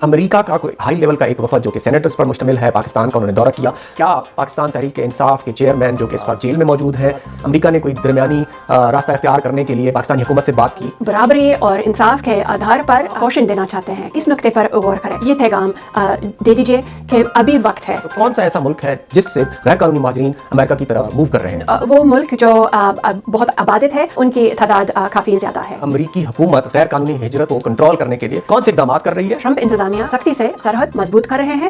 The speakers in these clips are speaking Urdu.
امریکہ کا کوئی ہائی لیول کا ایک وفد جو کہ سینیٹرز پر مشتمل ہے پاکستان کا انہوں نے دورہ کیا. کیا پاکستان تحریک انصاف کے چیئرمین جو کہ اس وقت جیل میں موجود ہیں، امریکہ نے کوئی درمیانی راستہ اختیار کرنے کے لیے پاکستانی حکومت سے بات کی؟ برابری اور انصاف کے آدھار پر کوشن دینا چاہتے ہیں، اس نقطے پر غور کریں. یہ پیغام دے دیجیے کہ ابھی وقت ہے. کون سا ایسا ملک ہے جس سے غیر قانونی مہاجرین امریکہ کی طرف موو کر رہے ہیں؟ وہ ملک جو بہت آبادت ہے، ان کی تعداد کافی زیادہ ہے. امریکی حکومت غیر قانونی ہجرت کو کنٹرول کرنے کے لیے کون سے اقدامات کر رہی ہے؟ ٹرمپ انتظامیہ سختی سے سرحد مضبوط کر رہے ہیں.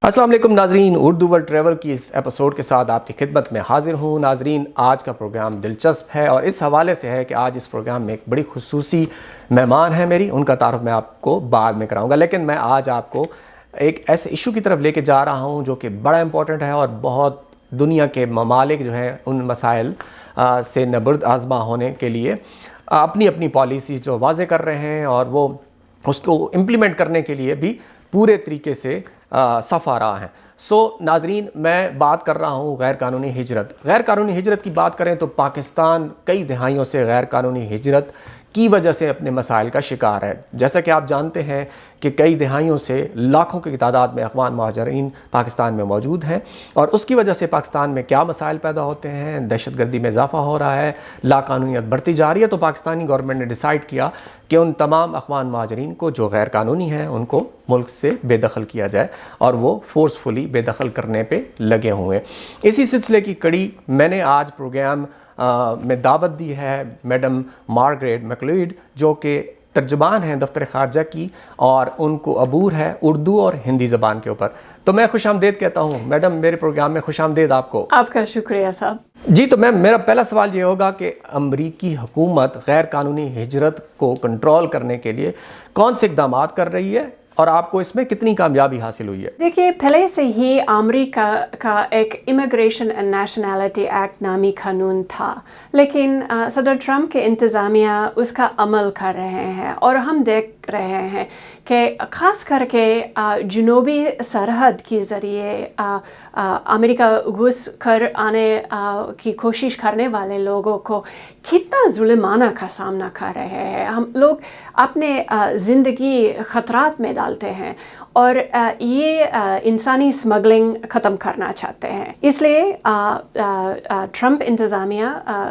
السلام علیکم ناظرین، اردو ورلڈ ٹریول کی اس ایپیسوڈ کے ساتھ آپ کی خدمت میں حاضر ہوں. ناظرین، آج کا پروگرام دلچسپ ہے اور اس حوالے سے ہے کہ آج اس پروگرام میں ایک بڑی خصوصی مہمان ہے میری، ان کا تعارف میں آپ کو بعد میں کراؤں گا. لیکن میں آج آپ کو ایک ایسے ایشو کی طرف لے کے جا رہا ہوں جو کہ بڑا امپورٹنٹ ہے اور بہت دنیا کے ممالک جو ہیں ان مسائل سے نبرد آزما ہونے کے لیے اپنی اپنی پالیسیز جو واضح کر رہے ہیں اور وہ اس کو امپلیمنٹ کرنے کے لیے بھی پورے طریقے سے صف آ رہا ہے. ناظرین، میں بات کر رہا ہوں غیر قانونی ہجرت. غیر قانونی ہجرت کی بات کریں تو پاکستان کئی دہائیوں سے غیر قانونی ہجرت کی وجہ سے اپنے مسائل کا شکار ہے. جیسا کہ آپ جانتے ہیں کہ کئی دہائیوں سے لاکھوں کی تعداد میں افغان مہاجرین پاکستان میں موجود ہیں اور اس کی وجہ سے پاکستان میں کیا مسائل پیدا ہوتے ہیں. دہشت گردی میں اضافہ ہو رہا ہے، لاقانونیت بڑھتی جا رہی ہے. تو پاکستانی گورنمنٹ نے ڈیسائیڈ کیا کہ ان تمام افغان مہاجرین کو جو غیر قانونی ہیں ان کو ملک سے بے دخل کیا جائے اور وہ فورسفلی بے دخل کرنے پہ لگے ہوئے. اسی سلسلے کی کڑی میں نے آج پروگرام میں دعوت دی ہے میڈم مارگریٹ میکلیوڈ، جو کہ ترجمان ہیں دفتر خارجہ کی اور ان کو عبور ہے اردو اور ہندی زبان کے اوپر. تو میں خوش آمدید کہتا ہوں میڈم، میرے پروگرام میں خوش آمدید آپ کو. آپ کا شکریہ صاحب. جی، تو میرا پہلا سوال یہ ہوگا کہ امریکی حکومت غیر قانونی ہجرت کو کنٹرول کرنے کے لیے کون سے اقدامات کر رہی ہے اور آپ کو اس میں کتنی کامیابی حاصل ہوئی ہے؟ دیکھیے، پہلے سے ہی امریکہ کا ایک امیگریشن اینڈ نیشنلٹی ایکٹ نامی قانون تھا، لیکن صدر ٹرمپ کے انتظامیہ اس کا عمل کر رہے ہیں اور ہم دیکھ رہے ہیں کہ خاص کر کے جنوبی سرحد کے ذریعے امریکہ گھس کر آنے کی کوشش کرنے والے لوگوں کو کتنا ظلمانہ کا سامنا کر رہے ہیں. ہم لوگ اپنے زندگی خطرات میں ڈالتے ہیں اور یہ انسانی اسمگلنگ ختم کرنا چاہتے ہیں. اس لیے ٹرمپ انتظامیہ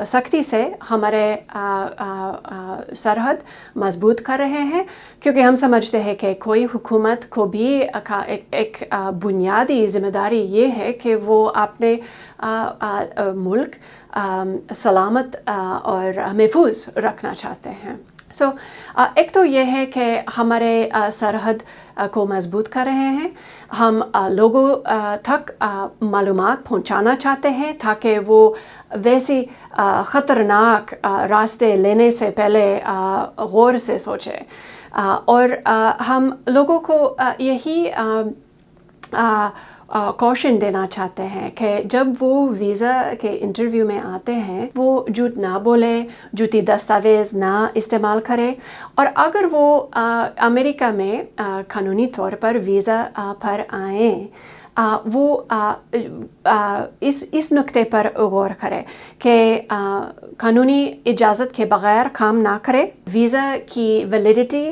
سختی سے ہمارے سرحد مضبوط کر رہے ہیں، کیونکہ ہم سمجھتے ہیں کہ کوئی حکومت کو بھی ایک بنیادی ذمہ داری یہ ہے کہ وہ اپنے ملک سلامت اور محفوظ رکھنا چاہتے ہیں. ایک تو یہ ہے کہ ہمارے سرحد کو مضبوط کر رہے ہیں. ہم لوگوں تک معلومات پہنچانا چاہتے ہیں تاکہ وہ ویسی خطرناک راستے لینے سے پہلے غور سے سوچیں. اور ہم لوگوں کو یہی کوشن دینا چاہتے ہیں کہ جب وہ ویزا کے انٹرویو میں آتے ہیں وہ جھوٹ نہ بولے، جھوٹی دستاویز نہ استعمال کرے، اور اگر وہ امریکہ میں قانونی طور پر ویزا پر آئیں وہ اس نقطے پر غور کرے کہ قانونی اجازت کے بغیر کام نہ کرے، ویزا کی ویلیڈیٹی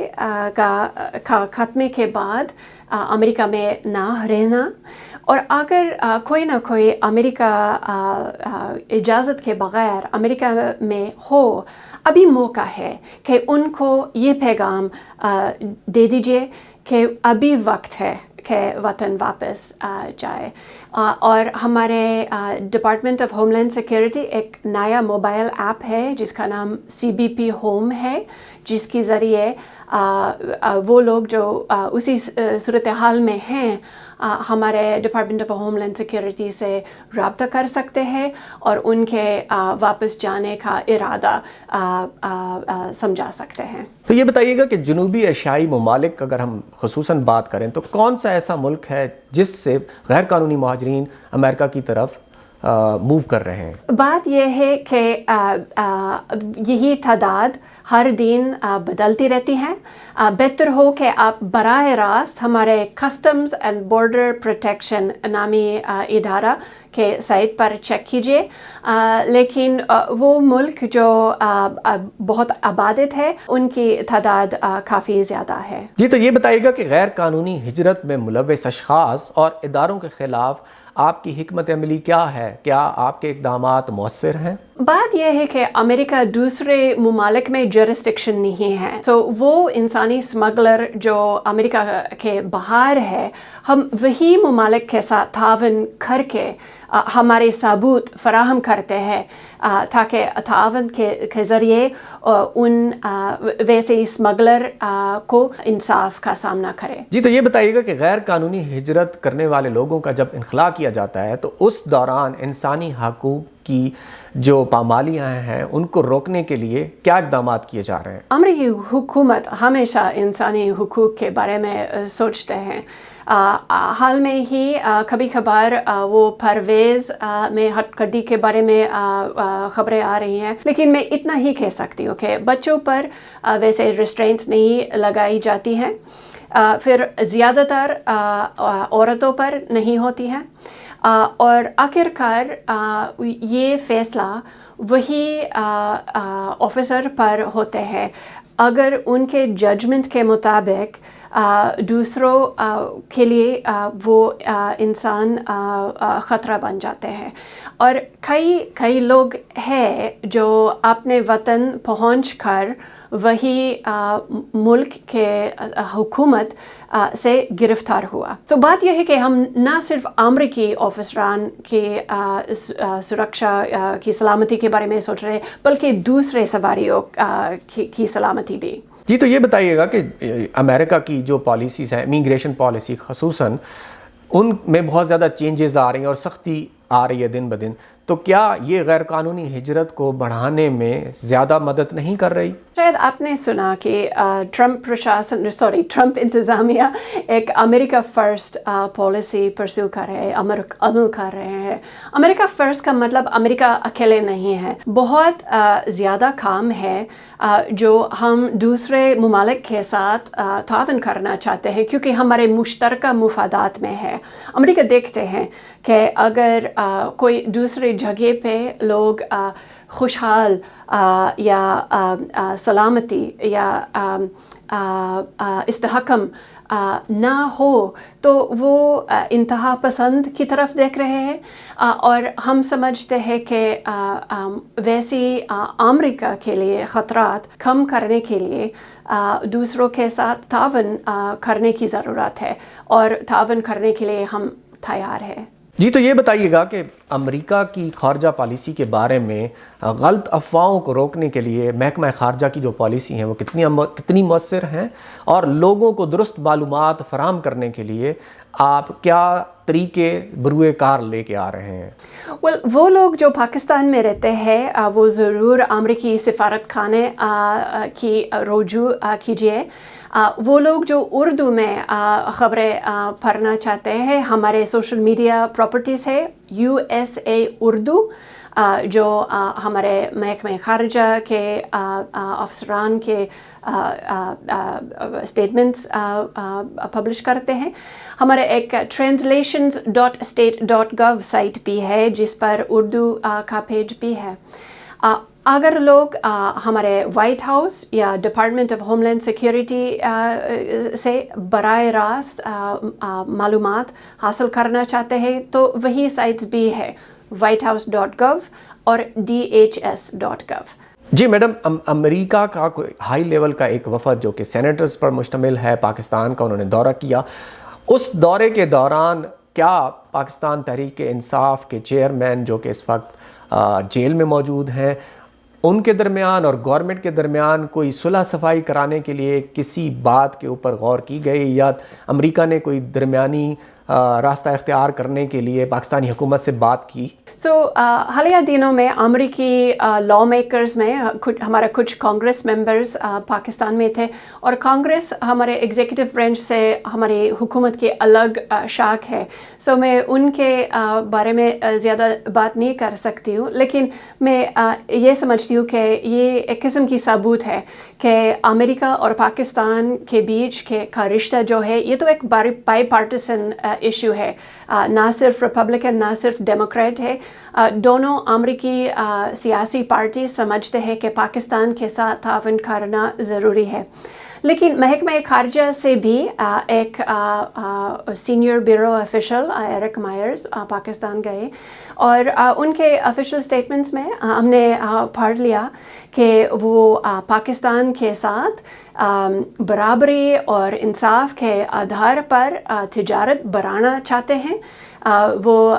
کا ختمے کے بعد امریکہ میں نہ رہنا، اور اگر کوئی نہ کوئی امریکہ اجازت کے بغیر امریکہ میں ہو، ابھی موقع ہے کہ ان کو یہ پیغام دے دیجیے کہ ابھی وقت ہے کہ وطن واپس جائے. اور ہمارے department of homeland security ایک نیا موبائل ایپ ہے جس کا نام CBP ہوم ہے، جس کے ذریعے وہ لوگ جو اسی صورتحال میں ہیں ہمارے department of homeland security سے رابطہ کر سکتے ہیں اور ان کے واپس جانے کا ارادہ سمجھا سکتے ہیں. تو یہ بتائیے گا کہ جنوبی ایشیائی ممالک اگر ہم خصوصاً بات کریں تو کون سا ایسا ملک ہے جس سے غیر قانونی مہاجرین امریکہ کی طرف موو کر رہے ہیں؟ بات یہ ہے کہ یہی تعداد ہر دن بدلتی رہتی ہے. بہتر ہو کہ آپ براہ راست ہمارے کسٹمز اینڈ بارڈر پروٹیکشن نامی ادارہ کے سائٹ پر چیک کیجیے. لیکن وہ ملک جو بہت آبادت ہے ان کی تعداد کافی زیادہ ہے. جی تو یہ بتائیے گا کہ غیر قانونی ہجرت میں ملوث اشخاص اور اداروں کے خلاف آپ کی حکمت عملی کیا ہے؟ کیا آپ کے اقدامات مؤثر ہیں؟ بات یہ ہے کہ امریکہ دوسرے ممالک میں جورسڈکشن نہیں ہے. وہ انسانی اسمگلر جو امریکہ کے باہر ہے، ہم وہی ممالک کے ساتھ تعاون کر کے ہمارے ثبوت فراہم کرتے ہیں تاکہ تعاون کے ذریعے ان ویسے اسمگلر کو انصاف کا سامنا کرے. جی تو یہ بتائیے گا کہ غیر قانونی ہجرت کرنے والے لوگوں کا جب انخلاء کیا جاتا ہے تو اس دوران انسانی حقوق کی جو پامالیاں ہیں ان کو روکنے کے لیے کیا اقدامات کیے جا رہے ہیں؟ امریکی حکومت ہمیشہ انسانی حقوق کے بارے میں سوچتے ہیں. حال میں ہی کبھی کبھار وہ پرویز میں ہٹ گردی کے بارے میں خبریں آ رہی ہیں، لیکن میں اتنا ہی کہہ سکتی ہوں کہ بچوں پر ویسے ریسٹرینٹس نہیں لگائی جاتی ہیں، پھر زیادہ تر عورتوں پر نہیں ہوتی ہیں، اور آخرکار یہ فیصلہ وہی آفیسر پر ہوتے ہیں اگر ان کے ججمنٹ کے مطابق دوسروں کے لیے وہ انسان خطرہ بن جاتے ہیں. اور کئی لوگ ہیں جو اپنے وطن پہنچ کر وہی ملک کے حکومت سے گرفتار ہوا. بات یہ ہے کہ ہم نہ صرف امریکی آفیسران کی سرکشا کی سلامتی کے بارے میں سوچ رہے ہیں بلکہ دوسرے سواریوں کی سلامتی بھی. جی تو یہ بتائیے گا کہ امریکہ کی جو پالیسیز ہیں، امیگریشن پالیسی خصوصاً، ان میں بہت زیادہ چینجز آ رہی ہیں اور سختی آ رہی ہے دن بدن، تو کیا یہ غیر قانونی ہجرت کو بڑھانے میں زیادہ مدد نہیں کر رہی؟ شاید آپ نے سنا کہ ٹرمپ انتظامیہ ایک امریکہ فرسٹ پالیسی پرسو کر رہے ہیں، عمل کر رہے ہیں. امریکہ فرسٹ کا مطلب امریکہ اکیلے نہیں ہے، بہت زیادہ کام ہے جو ہم دوسرے ممالک کے ساتھ تعاون کرنا چاہتے ہیں کیونکہ ہمارے مشترکہ مفادات میں ہے. امریکہ دیکھتے ہیں کہ اگر کوئی دوسری جگہ پہ لوگ خوشحال یا سلامتی یا استحکام نہ ہو تو وہ انتہا پسند کی طرف دیکھ رہے ہیں، اور ہم سمجھتے ہیں کہ ویسی امریکہ کے لیے خطرات کم کرنے کے لیے دوسروں کے ساتھ تعاون کرنے کی ضرورت ہے، اور تعاون کرنے کے لیے ہم تیار ہیں. جی تو یہ بتائیے گا کہ امریکہ کی خارجہ پالیسی کے بارے میں غلط افواہوں کو روکنے کے لیے محکمہ خارجہ کی جو پالیسی ہیں وہ کتنی مؤثر ہیں، اور لوگوں کو درست معلومات فراہم کرنے کے لیے آپ کیا طریقے بروئے کار لے کے آ رہے ہیں؟ وہ لوگ جو پاکستان میں رہتے ہیں وہ ضرور امریکی سفارت خانے کی رجوع کیجیے. وہ لوگ جو اردو میں خبریں پڑھنا چاہتے ہیں، ہمارے سوشل میڈیا پراپرٹیز ہے USA اردو، جو ہمارے محکمہ خارجہ کے افسران کے اسٹیٹمنٹس پبلش کرتے ہیں. ہمارے ایک translations.state.gov سائٹ بھی ہے جس پر اردو کا پیج بھی ہے. اگر لوگ ہمارے وائٹ ہاؤس یا department of homeland security سے براہ راست معلومات حاصل کرنا چاہتے ہیں تو وہی سائٹس بھی ہے whitehouse.gov اور DHS.gov. جی میڈم، امریکہ کا کوئی ہائی لیول کا ایک وفد جو کہ سینیٹرز پر مشتمل ہے پاکستان کا، انہوں نے دورہ کیا. اس دورے کے دوران کیا پاکستان تحریک انصاف کے چیئرمین جو کہ اس وقت جیل میں موجود ہیں، ان کے درمیان اور گورنمنٹ کے درمیان کوئی صلح صفائی کرانے کے لیے کسی بات کے اوپر غور کی گئی، یا امریکہ نے کوئی درمیانی راستہ اختیار کرنے کے لیے پاکستانی حکومت سے بات کی؟ حالیہ دنوں میں امریکی لا میکرز میں ہمارا کچھ کانگریس ممبرز پاکستان میں تھے، اور کانگریس ہمارے ایگزیکٹو برانچ سے ہماری حکومت کی الگ شاخ ہے. میں ان کے بارے میں زیادہ بات نہیں کر سکتی ہوں، لیکن میں یہ سمجھتی ہوں کہ یہ ایک قسم کی ثبوت ہے کہ امریکہ اور پاکستان کے بیچ کا رشتہ جو ہے یہ تو ایک بائی پارٹیسن ایشو ہے، نہ صرف ریپبلکن نہ صرف ڈیموکریٹ ہے. دونوں امریکی سیاسی پارٹی سمجھتے ہیں کہ پاکستان کے ساتھ تعاون کرنا ضروری ہے. لیکن محکمہ خارجہ سے بھی ایک senior bureau official Eric Myers Pakistan گئے، اور ان کے آفیشل سٹیٹمنٹس میں ہم نے پڑھ لیا کہ وہ پاکستان کے ساتھ برابری اور انصاف کے آدھار پر تجارت بڑھانا چاہتے ہیں. وہ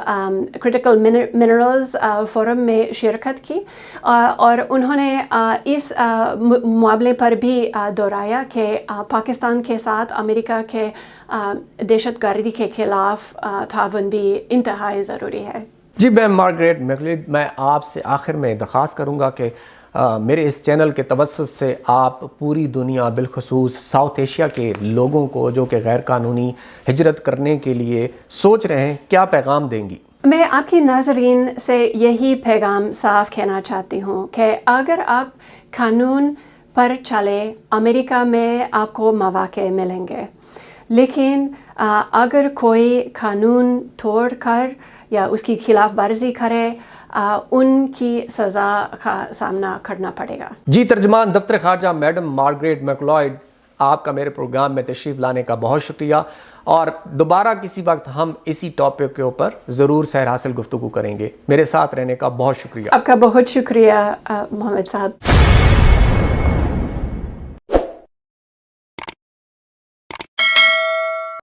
کرٹیکل منرلز فورم میں شرکت کی، اور انہوں نے اس معاملے پر بھی دہرایا کہ پاکستان کے ساتھ امریکہ کے دہشت گردی کے خلاف تعاون بھی انتہائی ضروری ہے. جی میم مارگریٹ میکلیڈ، میں آپ سے آخر میں درخواست کروں گا کہ میرے اس چینل کے توسط سے آپ پوری دنیا بالخصوص ساؤتھ ایشیا کے لوگوں کو جو کہ غیر قانونی ہجرت کرنے کے لیے سوچ رہے ہیں، کیا پیغام دیں گی؟ میں آپ کی ناظرین سے یہی پیغام صاف کہنا چاہتی ہوں کہ اگر آپ قانون پر چلے، امریکہ میں آپ کو مواقع ملیں گے، لیکن اگر کوئی قانون توڑ کر یا اس کی خلاف ورزی کرے، ان کی سزا کا سامنا کرنا پڑے گا. جی ترجمان دفتر خارجہ میڈم مارگریٹ میکلائڈ، آپ کا میرے پروگرام میں تشریف لانے کا بہت شکریہ، اور دوبارہ کسی وقت ہم اسی ٹاپک کے اوپر ضرور سیر حاصل گفتگو کریں گے. میرے ساتھ رہنے کا بہت شکریہ. آپ کا بہت شکریہ محمد صاحب.